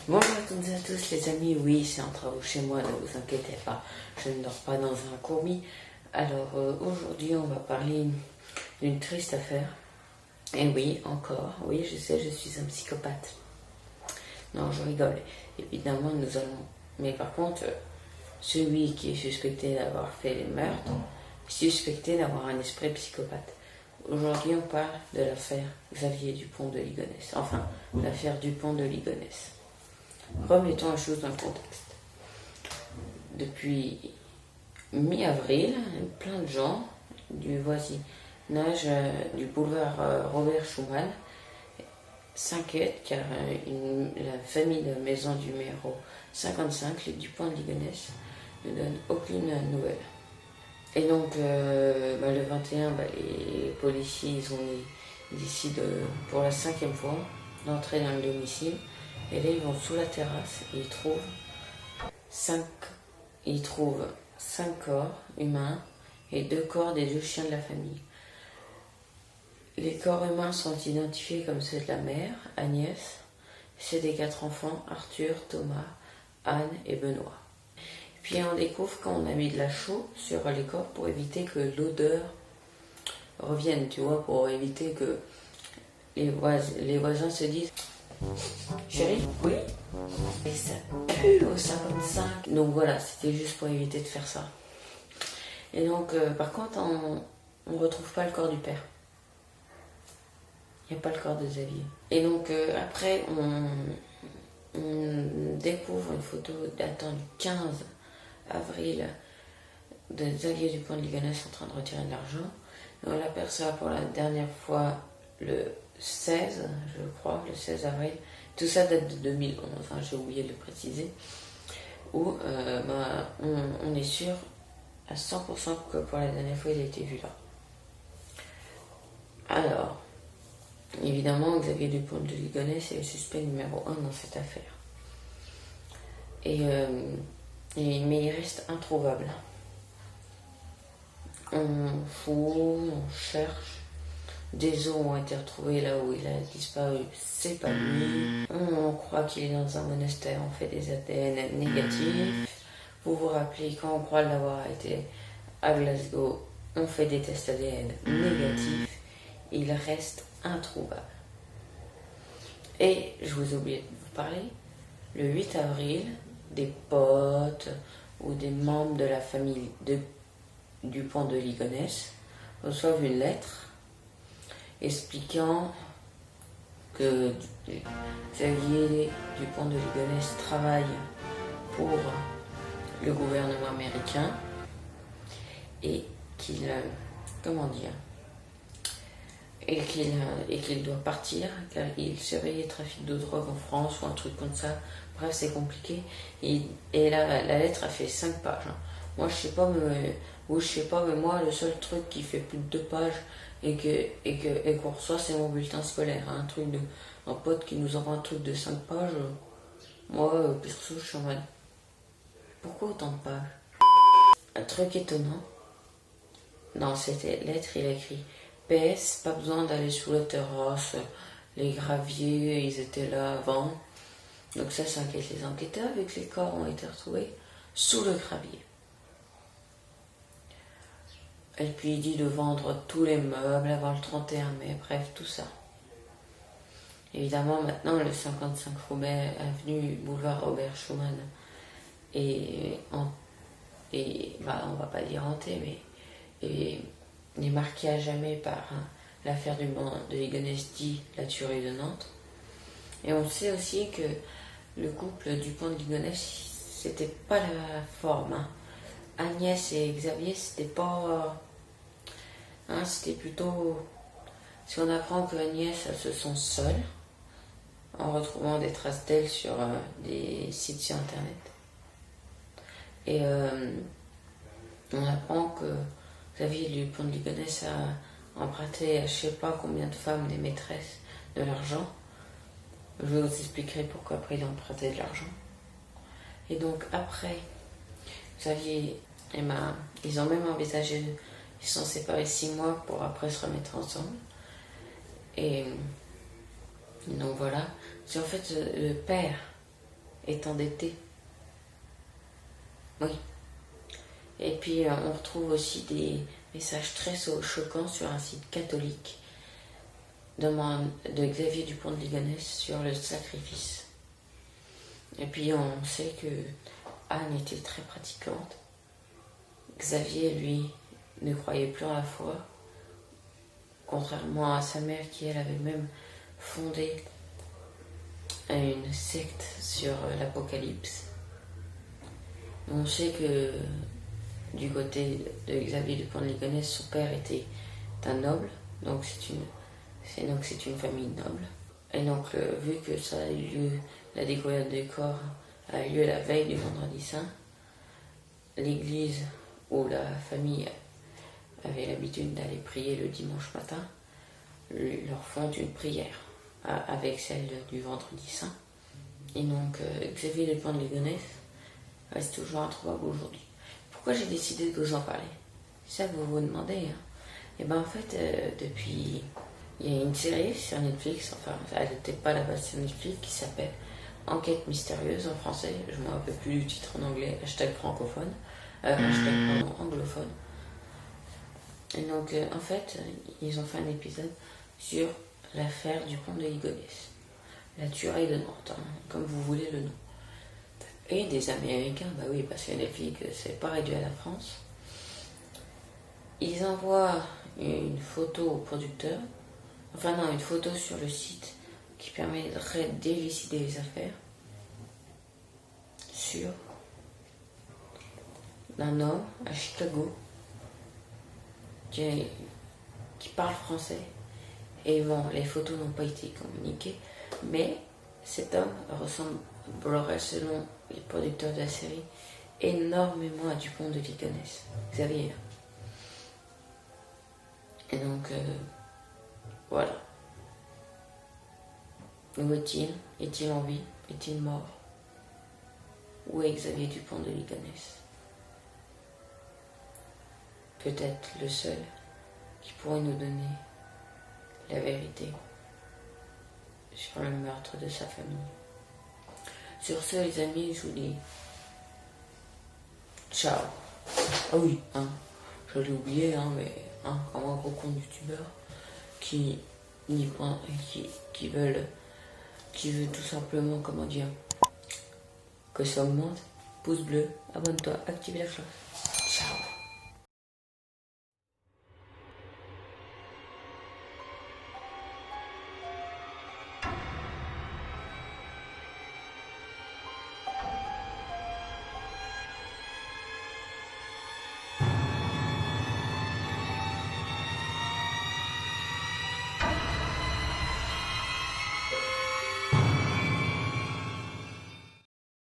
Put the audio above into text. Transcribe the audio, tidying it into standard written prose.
Bonjour à toutes et à tous les amis, oui c'est en travaux chez moi, ne vous inquiétez pas, je ne dors pas dans un commis. Alors aujourd'hui on va parler d'une triste affaire. Et oui, encore, oui je sais, je suis un psychopathe. Non, je rigole, évidemment nous allons... Mais par contre, celui qui est suspecté d'avoir fait les meurtres, est suspecté d'avoir un esprit psychopathe. Aujourd'hui on parle de l'affaire Xavier Dupont de Ligonnès, enfin l'affaire Dupont de Ligonnès. Remettons la chose dans le contexte. Depuis mi-avril, plein de gens du voisinage du boulevard Robert Schuman s'inquiètent car la famille de maison numéro 55, les Dupont de Ligonnès, ne donne aucune nouvelle. Et donc, le 21, les policiers décident pour la 5e fois d'entrer dans le domicile. Et là, ils vont sous la terrasse et ils trouvent 5 corps humains et 2 corps des 2 chiens de la famille. Les corps humains sont identifiés comme ceux de la mère, Agnès, ceux des 4 enfants, Arthur, Thomas, Anne et Benoît. Puis on découvre qu'on a mis de la chaux sur les corps pour éviter que l'odeur revienne, tu vois, pour éviter que les voisins se disent « Chérie, oui ?» Et ça pue au 55. Donc voilà, c'était juste pour éviter de faire ça. Et donc, par contre, on ne retrouve pas le corps du père. Il n'y a pas le corps de Xavier. Et donc, après, on découvre une photo datant du 15 avril de Xavier Dupont de Ligonnès en train de retirer de l'argent. On l'aperçoit pour la dernière fois le 16, je crois, le 16 avril. Tout ça date de 2011, hein, j'ai oublié de le préciser. Où on est sûr à 100% que pour la dernière fois il a été vu là. Alors, évidemment, Xavier Dupont de Ligonnès est le suspect numéro 1 dans cette affaire. Mais il reste introuvable. On fouille, on cherche. Des os ont été retrouvés là où il a disparu, c'est pas lui. On croit qu'il est dans un monastère, on fait des ADN négatifs. Vous vous rappelez, quand on croit l'avoir été à Glasgow, on fait des tests ADN négatifs. Il reste introuvable. Et je vous oublie de vous parler, le 8 avril, des potes ou des membres de la famille de Dupont de Ligonnès reçoivent une lettre expliquant que Xavier Dupont de Ligonnès travaille pour le gouvernement américain et qu'il doit partir car il surveille le trafic de drogue en France ou un truc comme ça. Bref, c'est compliqué. Et la lettre a fait 5 pages. Moi, je sais pas, mais moi, le seul truc qui fait plus de 2 pages et qu'on reçoit, c'est mon bulletin scolaire. Hein, un pote qui nous envoie un truc de 5 pages. Moi, perso, je suis en mode, pourquoi autant de pages? Un truc étonnant. Dans cette lettre, il a écrit PS, pas besoin d'aller sous la terrasse. Les graviers, ils étaient là avant. Donc ça inquiète les enquêteurs, vu que les corps ont été retrouvés sous le gravier. Et puis il dit de vendre tous les meubles avant le 31 mai, bref, tout ça. Évidemment, maintenant, le 55 Robert avenue boulevard Robert Schuman on va pas dire hanté, mais il est marqué à jamais par l'affaire de Ligonnès dit la tuerie de Nantes. Et on sait aussi que le couple Dupont de Ligonnès, c'était pas la forme. Hein. Agnès et Xavier, c'était pas... c'était plutôt... Si on apprend que Agnès, elles se sont seules, en retrouvant des traces d'elle sur des sites sur internet. Et on apprend que Xavier Dupont de Ligonnès a emprunté à je sais pas combien de femmes, des maîtresses, de l'argent. Je vous expliquerai pourquoi après il a emprunté de l'argent. Et donc après, Xavier et ils ont même envisagé, ils se sont séparés 6 mois pour après se remettre ensemble. Et donc voilà, c'est en fait le père est endetté. Oui. Et puis on retrouve aussi des messages très choquants sur un site catholique de Xavier Dupont de Ligonnès sur le sacrifice. Et puis on sait que Anne était très pratiquante. Xavier, lui, ne croyait plus en la foi, contrairement à sa mère qui, elle, avait même fondé une secte sur l'Apocalypse. On sait que du côté de Xavier Dupont de Ligonnès, son père était un noble, donc c'est une famille noble. Et donc, vu que ça a eu lieu, la découverte des corps a eu lieu la veille du Vendredi Saint, l'église où la famille avait l'habitude d'aller prier le dimanche matin leur font une prière avec celle du Vendredi Saint. Et donc, Xavier Dupont de Ligonnès reste toujours introuvable aujourd'hui. Pourquoi j'ai décidé de vous en parler? C'est ça que vous vous demandez. Hein. Et bien en fait, depuis... Il y a une série sur Netflix, enfin, elle n'était pas la base sur Netflix, qui s'appelle Enquête mystérieuse en français. Je ne me rappelle plus du titre en anglais, hashtag francophone, hashtag anglophone. Et donc, en fait, ils ont fait un épisode sur l'affaire du pont de Ligonnès. La tuerie de Nantes, hein, comme vous voulez le nom. Et des Américains, bah oui, parce que Netflix, c'est pas réduit à la France. Ils envoient une photo au producteur, enfin non, une photo sur le site qui permettrait d'élucider les affaires sur un homme à Chicago qui parle français. Et bon, les photos n'ont pas été communiquées, mais cet homme ressemblerait, selon les producteurs de la série, énormément à Dupont de Ligonnès. Xavier. Et donc, voilà. Où est-il? Est-il en vie? Est-il mort? Où est Xavier Dupont de Ligonnès? Peut-être le seul qui pourrait nous donner la vérité sur le meurtre de sa famille. Sur ce, les amis, je vous dis ciao. Ah oui, hein, je l'ai oublié, hein, mais hein, comme un gros compte youtubeur qui veut tout simplement, comment dire, que ça augmente. Pouce bleu, abonne-toi, active la cloche.